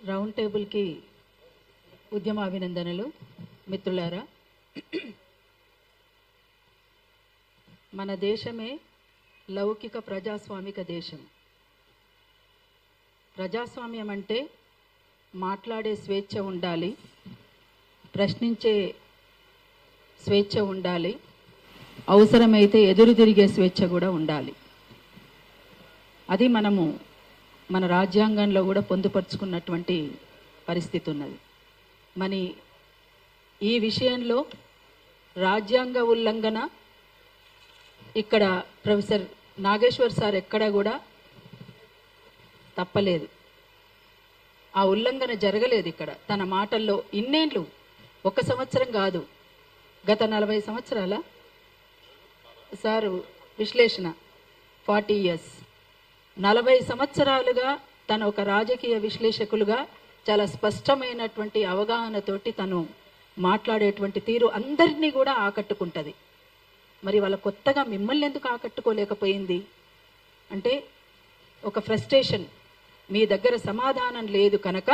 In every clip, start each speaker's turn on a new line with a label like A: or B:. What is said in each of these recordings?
A: Round టేబుల్కి ఉద్యమ అభినందనలు. మిత్రులారా, మన దేశమే లౌకిక ప్రజాస్వామిక దేశం. ప్రజాస్వామ్యం అంటే మాట్లాడే స్వేచ్ఛ ఉండాలి, ప్రశ్నించే స్వేచ్ఛ ఉండాలి, అవసరమైతే ఎదురు తిరిగే స్వేచ్ఛ కూడా ఉండాలి. అది మనము మన రాజ్యాంగంలో కూడా పొందుపరుచుకున్నటువంటి పరిస్థితి ఉన్నది. మరి ఈ విషయంలో రాజ్యాంగ ఉల్లంఘన ఇక్కడ ప్రొఫెసర్ నాగేశ్వర్ సార్ ఎక్కడ కూడా తప్పలేదు. ఆ ఉల్లంఘన జరగలేదు. ఇక్కడ తన మాటల్లో ఇన్నేళ్ళు, 1 సంవత్సరం కాదు, గత 40 సంవత్సరాల సారు విశ్లేషణ 40 years, 40 సంవత్సరాలుగా తను ఒక రాజకీయ విశ్లేషకులుగా చాలా స్పష్టమైనటువంటి అవగాహనతోటి తను మాట్లాడేటువంటి తీరు అందరినీ కూడా ఆకట్టుకుంటుంది. మరి వాళ్ళ కొత్తగా మిమ్మల్ని ఎందుకు ఆకట్టుకోలేకపోయింది అంటే ఒక ఫ్రస్ట్రేషన్, మీ దగ్గర సమాధానం లేదు కనుక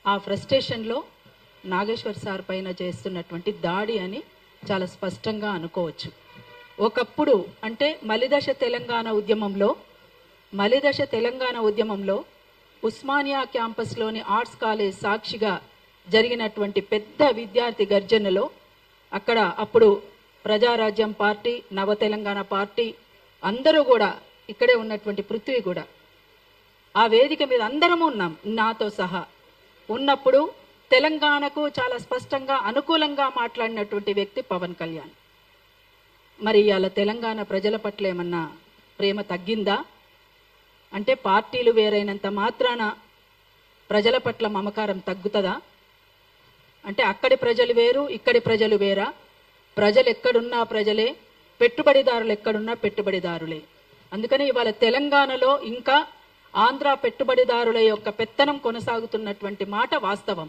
A: ఆ ఫ్రస్ట్రేషన్లో నాగేశ్వర్ సార్ పైన చేస్తున్నటువంటి దాడి అని చాలా స్పష్టంగా అనుకోవచ్చు. ఒకప్పుడు అంటే మలిదశ తెలంగాణ ఉద్యమంలో ఉస్మానియా క్యాంపస్లోని ఆర్ట్స్ కాలేజ్ సాక్షిగా జరిగినటువంటి పెద్ద విద్యార్థి గర్జనలో అక్కడ అప్పుడు ప్రజారాజ్యం పార్టీ, నవ తెలంగాణ పార్టీ అందరూ కూడా, ఇక్కడే ఉన్నటువంటి పృథ్వీ కూడా ఆ వేదిక మీద అందరము ఉన్నాం, నాతో సహా ఉన్నప్పుడు తెలంగాణకు చాలా స్పష్టంగా అనుకూలంగా మాట్లాడినటువంటి వ్యక్తి పవన్ కళ్యాణ్. మరి ఇవాళ తెలంగాణ ప్రజల పట్ల ఏమన్నా ప్రేమ తగ్గిందా అంటే పార్టీలు వేరైనంత మాత్రాన ప్రజల పట్ల మమకారం తగ్గుతుందా అంటే అక్కడి ప్రజలు వేరు, ఇక్కడి ప్రజలు వేరా? ప్రజలు ఎక్కడున్నా ప్రజలే, పెట్టుబడిదారులు ఎక్కడున్నా పెట్టుబడిదారులే. అందుకని ఇవాళ తెలంగాణలో ఇంకా ఆంధ్ర పెట్టుబడిదారుల యొక్క పెత్తనం కొనసాగుతున్నటువంటి మాట వాస్తవం.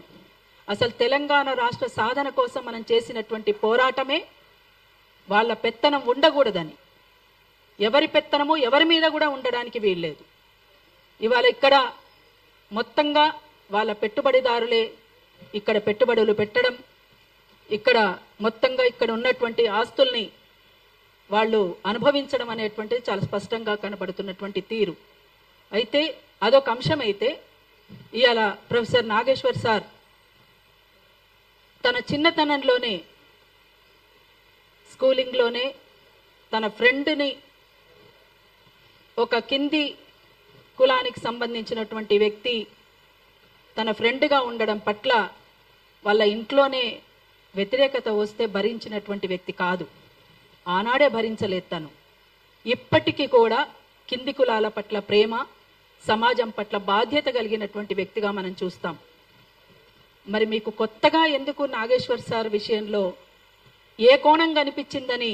A: అసలు తెలంగాణ రాష్ట్ర సాధన కోసం మనం చేసినటువంటి పోరాటమే వాళ్ళ పెత్తనం ఉండకూడదని, ఎవరి పెత్తనము ఎవరి మీద కూడా ఉండడానికి వీల్లేదు. ఇవాళ ఇక్కడ మొత్తంగా వాళ్ళ పెట్టుబడిదారులే ఇక్కడ పెట్టుబడులు పెట్టడం, ఇక్కడ మొత్తంగా ఇక్కడ ఉన్నటువంటి ఆస్తుల్ని వాళ్ళు అనుభవించడం అనేటువంటిది చాలా స్పష్టంగా కనబడుతున్నటువంటి తీరు. అయితే అదొక అంశం. అయితే ఇవాళ ప్రొఫెసర్ నాగేశ్వర్ సార్ తన చిన్నతనంలోనే, స్కూలింగ్లోనే తన ఫ్రెండ్ని, ఒక కింది కులానికి సంబంధించినటువంటి వ్యక్తి తన ఫ్రెండ్గా ఉండడం పట్ల వాళ్ళ ఇంట్లోనే వ్యతిరేకత వస్తే భరించినటువంటి వ్యక్తి కాదు. ఆనాడే భరించలేదు తను. ఇప్పటికీ కూడా కింది కులాల పట్ల ప్రేమ, సమాజం పట్ల బాధ్యత కలిగినటువంటి వ్యక్తిగా మనం చూస్తాం. మరి మీకు కొత్తగా ఎందుకు నాగేశ్వర్ సార్ విషయంలో ఏ కోణం కనిపించిందని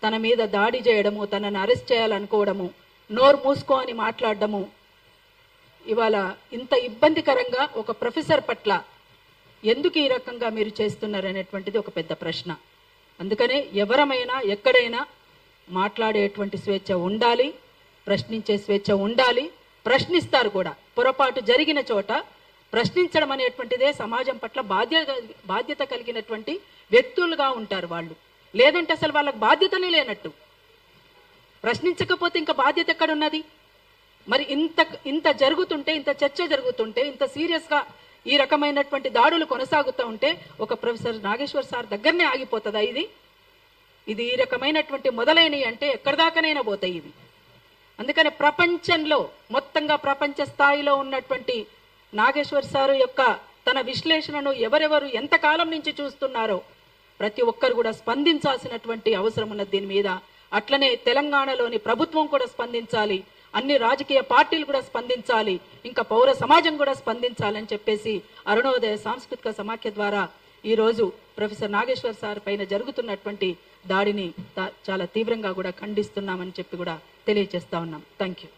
A: తన మీద దాడి చేయడము, తనను అరెస్ట్ చేయాలనుకోవడము, నోరు మూసుకో అని మాట్లాడడము, ఇవాళ ఇంత ఇబ్బందికరంగా ఒక ప్రొఫెసర్ పట్ల ఎందుకు ఈ రకంగా మీరు చేస్తున్నారనేటువంటిది ఒక పెద్ద ప్రశ్న. అందుకనే ఎవరమైనా ఎక్కడైనా మాట్లాడేటువంటి స్వేచ్ఛ ఉండాలి, ప్రశ్నించే స్వేచ్ఛ ఉండాలి, ప్రశ్నిస్తారు కూడా. పొరపాటు జరిగిన చోట ప్రశ్నించడం అనేటువంటిదే సమాజం పట్ల బాధ్యత కలిగినటువంటి వ్యక్తులుగా ఉంటారు వాళ్ళు. లేదంటే అసలు వాళ్ళకి బాధ్యతనే లేనట్టు. ప్రశ్నించకపోతే ఇంకా బాధ్యత ఎక్కడున్నది? మరి ఇంత జరుగుతుంటే, ఇంత చర్చ జరుగుతుంటే, ఇంత సీరియస్గా ఈ రకమైనటువంటి దాడులు కొనసాగుతూ ఉంటే ఒక ప్రొఫెసర్ నాగేశ్వర్ సార్ దగ్గరనే ఆగిపోతుందా? ఇది ఈ రకమైనటువంటి మొదలైనవి అంటే ఎక్కడి దాకానైనా పోతాయి ఇవి. అందుకని ప్రపంచంలో మొత్తంగా ప్రపంచ స్థాయిలో ఉన్నటువంటి నాగేశ్వర్ సారు యొక్క తన విశ్లేషణను ఎవరెవరు ఎంతకాలం నుంచి చూస్తున్నారో ప్రతి ఒక్కరు కూడా స్పందించాల్సినటువంటి అవసరం ఉన్నది దీని మీద. అట్లనే తెలంగాణలోని ప్రభుత్వం కూడా స్పందించాలి, అన్ని రాజకీయ పార్టీలు కూడా స్పందించాలి, ఇంకా పౌర సమాజం కూడా స్పందించాలని చెప్పేసి అరుణోదయ సాంస్కృతిక సమాఖ్య ద్వారా ఈరోజు ప్రొఫెసర్ నాగేశ్వర్ సార్ పైన జరుగుతున్నటువంటి దాడిని చాలా తీవ్రంగా కూడా ఖండిస్తున్నామని చెప్పి కూడా తెలియజేస్తా ఉన్నాం. Thank you.